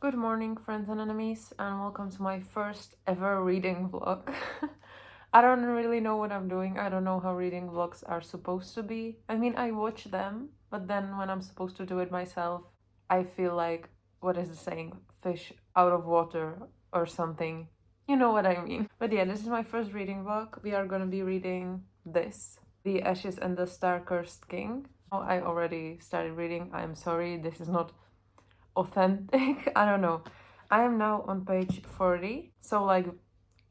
Good morning, friends and enemies, and welcome to my first ever reading vlog. I don't really know what I'm doing. I don't know how reading vlogs are supposed to be. I mean, I watch them, but then when I'm supposed to do it myself, I feel like, what is the saying? Fish out of water or something. You know what I mean. But yeah, this is my first reading vlog. We are gonna be reading this, The Ashes and the Star-Cursed King. Oh, I already started reading. I'm sorry, this is not authentic. I don't know. I am now on page 40, so like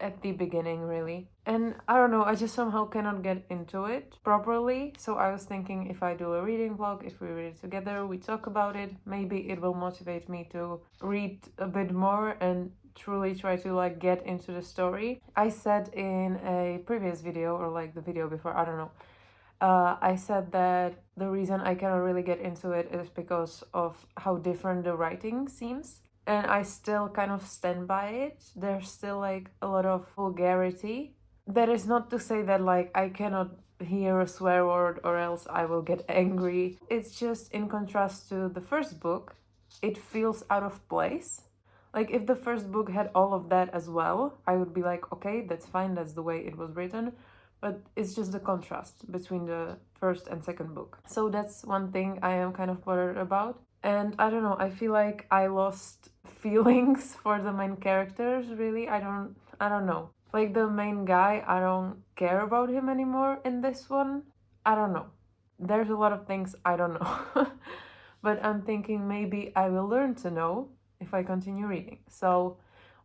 at the beginning, really. And I don't know, I just somehow cannot get into it properly. So I was thinking, if I do a reading vlog, if we read it together, we talk about it, maybe it will motivate me to read a bit more and truly try to like get into the story. I said in a previous video, or like the video before, I don't know, I said that the reason I cannot really get into it is because of how different the writing seems. And I still kind of stand by it. There's still like a lot of vulgarity. That is not to say that like I cannot hear a swear word or else I will get angry. It's just in contrast to the first book, it feels out of place. Like if the first book had all of that as well, I would be like, okay, that's fine, that's the way it was written. But it's just the contrast between the first and second book. So that's one thing I am kind of bothered about. And I don't know, I feel like I lost feelings for the main characters, really. I don't know. Like the main guy, I don't care about him anymore in this one. I don't know. There's a lot of things I don't know. But I'm thinking maybe I will learn to know if I continue reading. So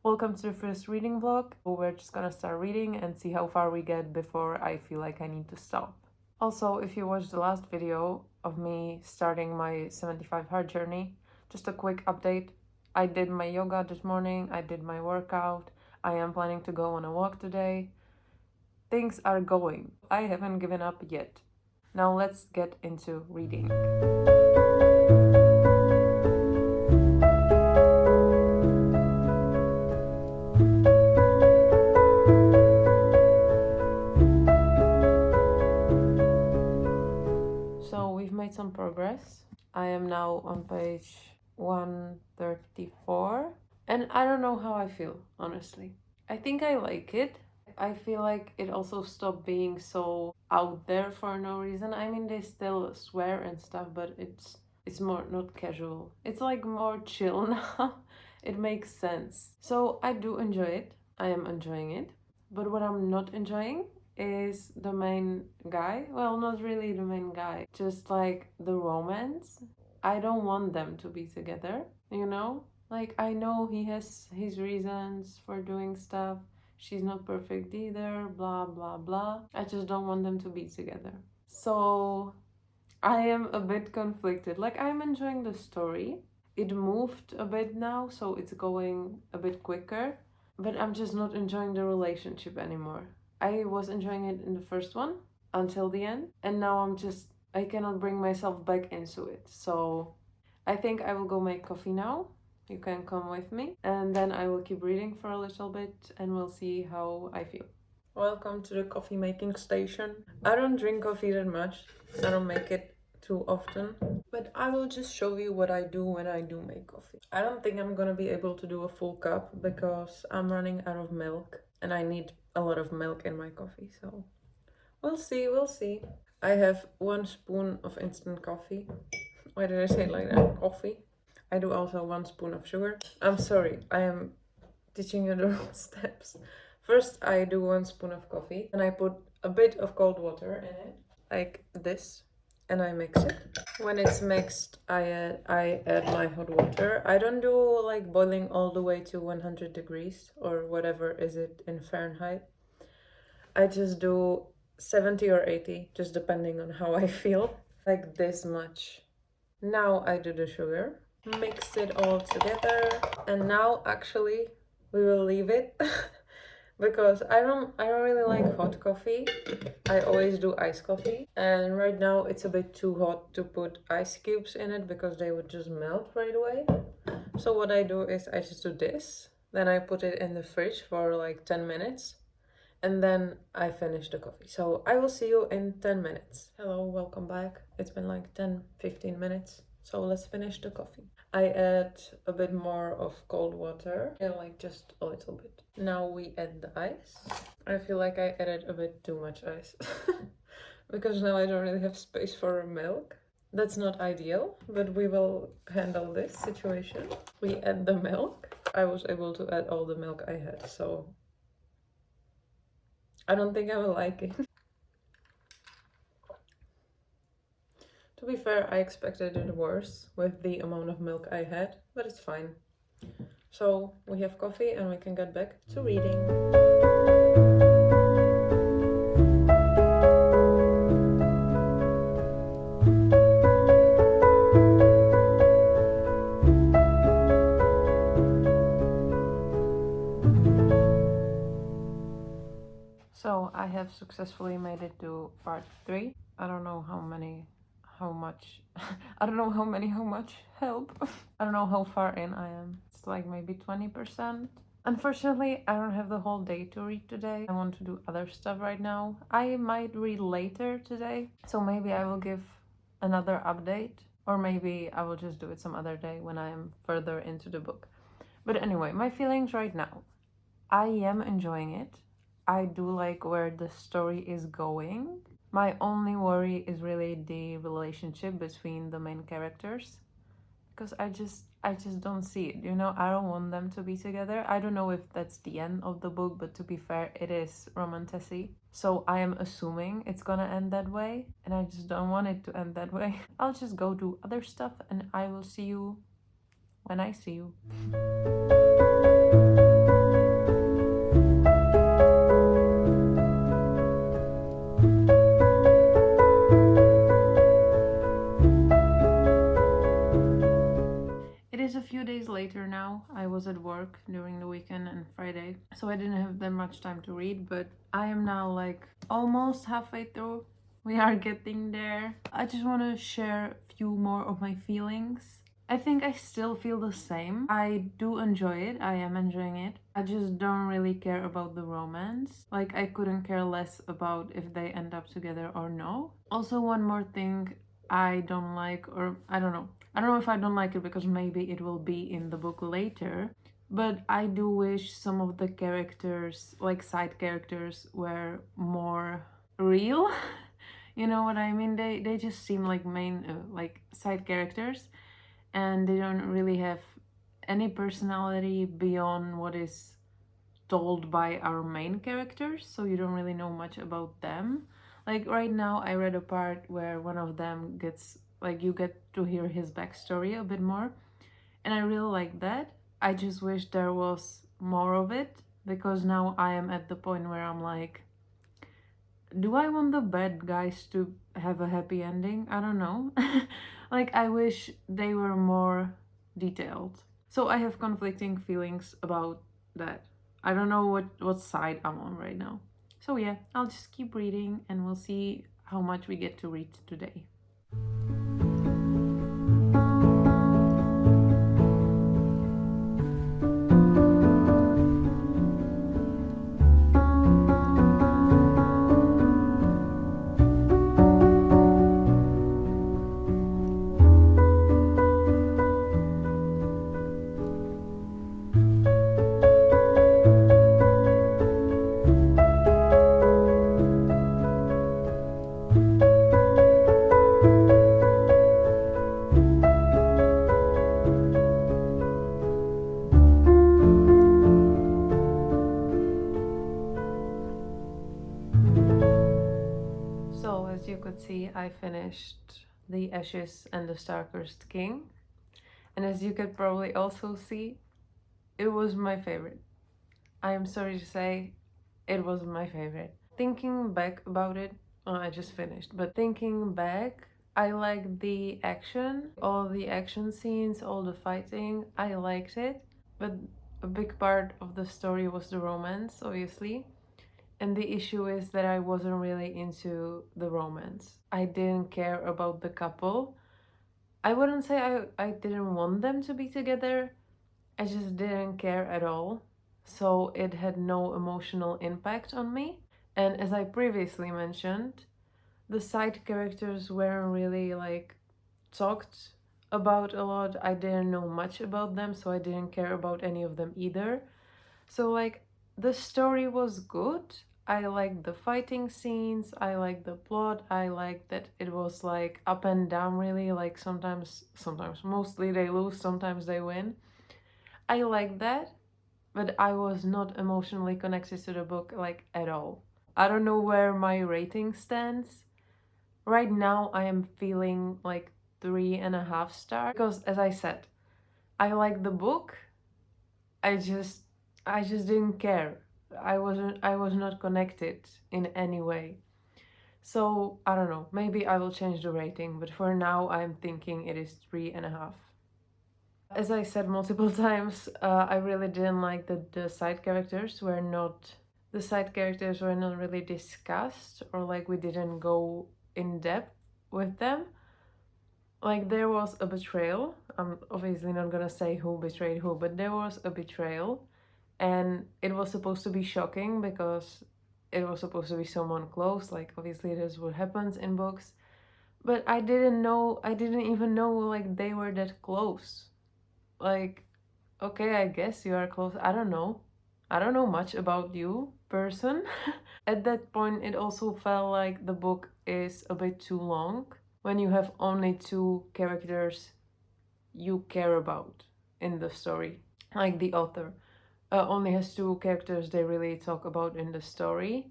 welcome to the first reading vlog. We're just gonna start reading and see how far we get before I feel like I need to stop. Also, if you watched the last video of me starting my 75 hard journey, just a quick update. I did my yoga this morning, I did my workout, I am planning to go on a walk today. Things are going. I haven't given up yet. Now let's get into reading. So we've made some progress. I am now on page 134. And I don't know how I feel, honestly. I think I like it. I feel like it also stopped being so out there for no reason. I mean, they still swear and stuff, but it's more not casual. It's like more chill now. It makes sense. So I do enjoy it. I am enjoying it. But what I'm not enjoying is the main guy. Well, not really the main guy, just like the romance. I don't want them to be together, you know? Like, I know he has his reasons for doing stuff. She's not perfect either, blah, blah, blah. I just don't want them to be together. So, I am a bit conflicted. Like, I'm enjoying the story. It moved a bit now, so it's going a bit quicker. But I'm just not enjoying the relationship anymore. I was enjoying it in the first one until the end, and now I cannot bring myself back into it. So I think I will go make coffee now. You can come with me, and then I will keep reading for a little bit and we'll see how I feel. Welcome to the coffee making station. I don't drink coffee that much, I don't make it too often, but I will just show you what I do when I do make coffee. I don't think I'm gonna be able to do a full cup because I'm running out of milk and I need a lot of milk in my coffee, so we'll see, we'll see. I have 1 spoon of instant coffee. Why did I say it like that? Coffee. I do also 1 spoon of sugar. I'm sorry, I am teaching you the wrong steps. First, I do 1 spoon of coffee and I put a bit of cold water in it, like this, and I mix it. When it's mixed, I add my hot water. I don't do like boiling all the way to 100 degrees or whatever is it in Fahrenheit. I just do 70 or 80, just depending on how I feel, like this much. Now I do the sugar, mix it all together, and now actually we will leave it because I don't really like hot coffee. I always do iced coffee, and right now it's a bit too hot to put ice cubes in it because they would just melt right away. So what I do is I just do this, then I put it in the fridge for like 10 minutes, and then I finish the coffee. So I will see you in 10 minutes. Hello, welcome back. It's been like 10-15 minutes. So let's finish the coffee. I add a bit more of cold water, and like just a little bit. Now we add the ice. I feel like I added a bit too much ice because now I don't really have space for milk. That's not ideal, but we will handle this situation. We add the milk. I was able to add all the milk I had, so I don't think I will like it. To be fair, I expected it worse with the amount of milk I had, but it's fine. So we have coffee and we can get back to reading. So I have successfully made it to part 3. I don't know how much, I don't know how much help. I don't know how far in I am. It's like maybe 20%. Unfortunately, I don't have the whole day to read today. I want to do other stuff right now. I might read later today, so maybe I will give another update, or maybe I will just do it some other day when I am further into the book. But anyway, my feelings right now. I am enjoying it. I do like where the story is going. My only worry is really the relationship between the main characters, because I just don't see it. You know, I don't want them to be together. I don't know if that's the end of the book, but to be fair, it is romantasy. So I am assuming it's gonna end that way, and I just don't want it to end that way. I'll just go do other stuff, and I will see you when I see you. It is a few days later now. I was at work during the weekend and Friday, so I didn't have that much time to read, but I am now like almost halfway through. We are getting there. I just want to share a few more of my feelings. I think I still feel the same. I do enjoy it. I am enjoying it. I just don't really care about the romance. Like, I couldn't care less about if they end up together or no. Also, one more thing I don't like, or I don't know. I don't know if I don't like it because maybe it will be in the book later. But I do wish some of the characters, like side characters, were more real. You know what I mean? They just seem like main like side characters, and they don't really have any personality beyond what is told by our main characters, so you don't really know much about them. Like right now I read a part where one of them gets, like, you get to hear his backstory a bit more, and I really like that. I just wish there was more of it, because now I am at the point where I'm like, do I want the bad guys to have a happy ending? I don't know. Like, I wish they were more detailed. So I have conflicting feelings about that. I don't know what side I'm on right now. So yeah, I'll just keep reading and we'll see how much we get to read today. So, as you could see, I finished The Ashes and the Star-Cursed King. And as you could probably also see, it was my favorite. I am sorry to say, it was my favorite. Thinking back about it, I just finished, but thinking back, I liked the action, all the action scenes, all the fighting, I liked it. But a big part of the story was the romance, obviously. And the issue is that I wasn't really into the romance. I didn't care about the couple. I wouldn't say I didn't want them to be together. I just didn't care at all. So it had no emotional impact on me. And as I previously mentioned, the side characters weren't really like talked about a lot. I didn't know much about them, so I didn't care about any of them either. So like the story was good. I liked the fighting scenes, I liked the plot, I liked that it was like up and down really, like sometimes mostly they lose, sometimes they win. I liked that, but I was not emotionally connected to the book like at all. I don't know where my rating stands. Right now I am feeling like 3.5 stars because as I said, I like the book. I just I just didn't care. I was not connected in any way. So I don't know, maybe I will change the rating, but for now I'm thinking it is 3.5. As I said multiple times, I really didn't like that the side characters were not really discussed, or like we didn't go in depth with them. Like there was a betrayal. I'm obviously not gonna say who betrayed who, but there was a betrayal, and it was supposed to be shocking because it was supposed to be someone close. Like obviously that's what happens in books, but I didn't even know like they were that close. Like, okay, I guess you are close. I don't know much about you person. At that point it also felt like the book is a bit too long when you have only two characters you care about in the story. Like the author only has two characters they really talk about in the story,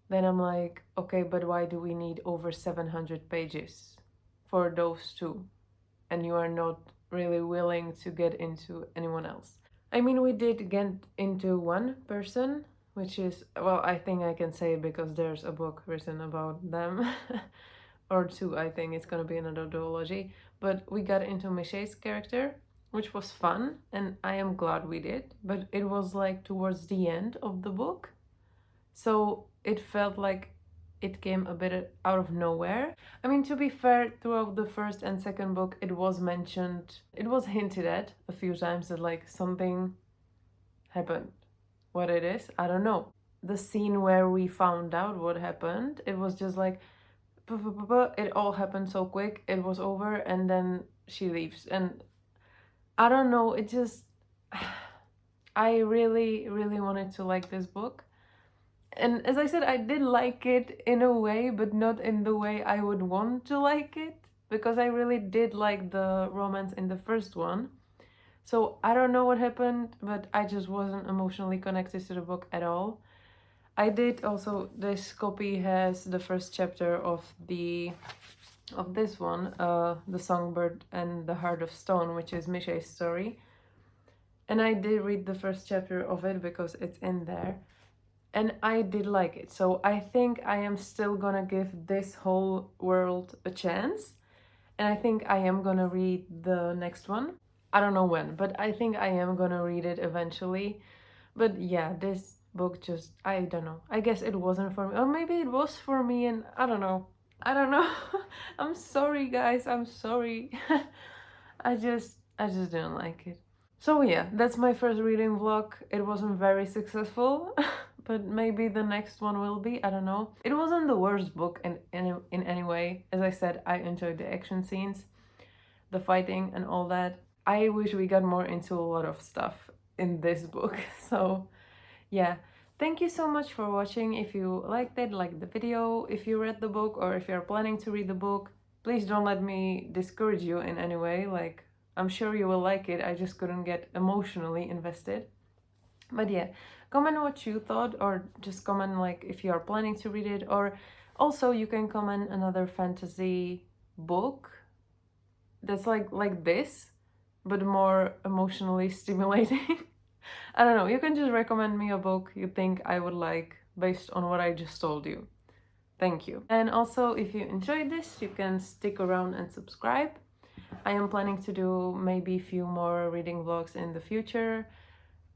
then I'm like, okay, but why do we need over 700 pages for those two? And you are not really willing to get into anyone else. I mean, we did get into one person, which is, well, I think I can say it because there's a book written about them. Or two, I think it's gonna be another duology. But we got into Michelle's character, which was fun, and I am glad we did. But it was like towards the end of the book, so it felt like it came a bit out of nowhere. I mean, to be fair, throughout the first and second book, it was mentioned, it was hinted at a few times that like something happened. What it is, I don't know. The scene where we found out what happened, it was just like, it all happened so quick, it was over, and then she leaves. And I don't know, it just, I really, really wanted to like this book. And as I said, I did like it in a way, but not in the way I would want to like it, because I really did like the romance in the first one. So I don't know what happened, but I just wasn't emotionally connected to the book at all. I did also, this copy has the first chapter of this one, The Songbird and the Heart of Stone, which is Michelle's story. And I did read the first chapter of it because it's in there. And I did like it. So I think I am still gonna give this whole world a chance. And I think I am gonna read the next one. I don't know when, but I think I am gonna read it eventually. But yeah, this book just, I don't know. I guess it wasn't for me. Or maybe it was for me, and I don't know. I don't know. I'm sorry, guys. I'm sorry. I just didn't like it. So yeah, that's my first reading vlog. It wasn't very successful, but maybe the next one will be, I don't know. It wasn't the worst book in any way. As I said, I enjoyed the action scenes, the fighting and all that. I wish we got more into a lot of stuff in this book. So yeah, thank you so much for watching. If you liked it, like the video. If you read the book or if you're planning to read the book, please don't let me discourage you in any way. Like, I'm sure you will like it, I just couldn't get emotionally invested. But yeah, comment what you thought, or just comment like if you are planning to read it, or also you can comment another fantasy book that's like this, but more emotionally stimulating. I don't know, you can just recommend me a book you think I would like based on what I just told you. Thank you. And also, if you enjoyed this, you can stick around and subscribe. I am planning to do maybe a few more reading vlogs in the future,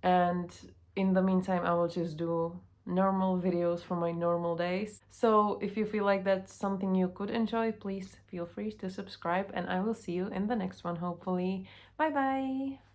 and in the meantime I will just do normal videos for my normal days. So if you feel like that's something you could enjoy, please feel free to subscribe, and I will see you in the next one, hopefully. Bye bye!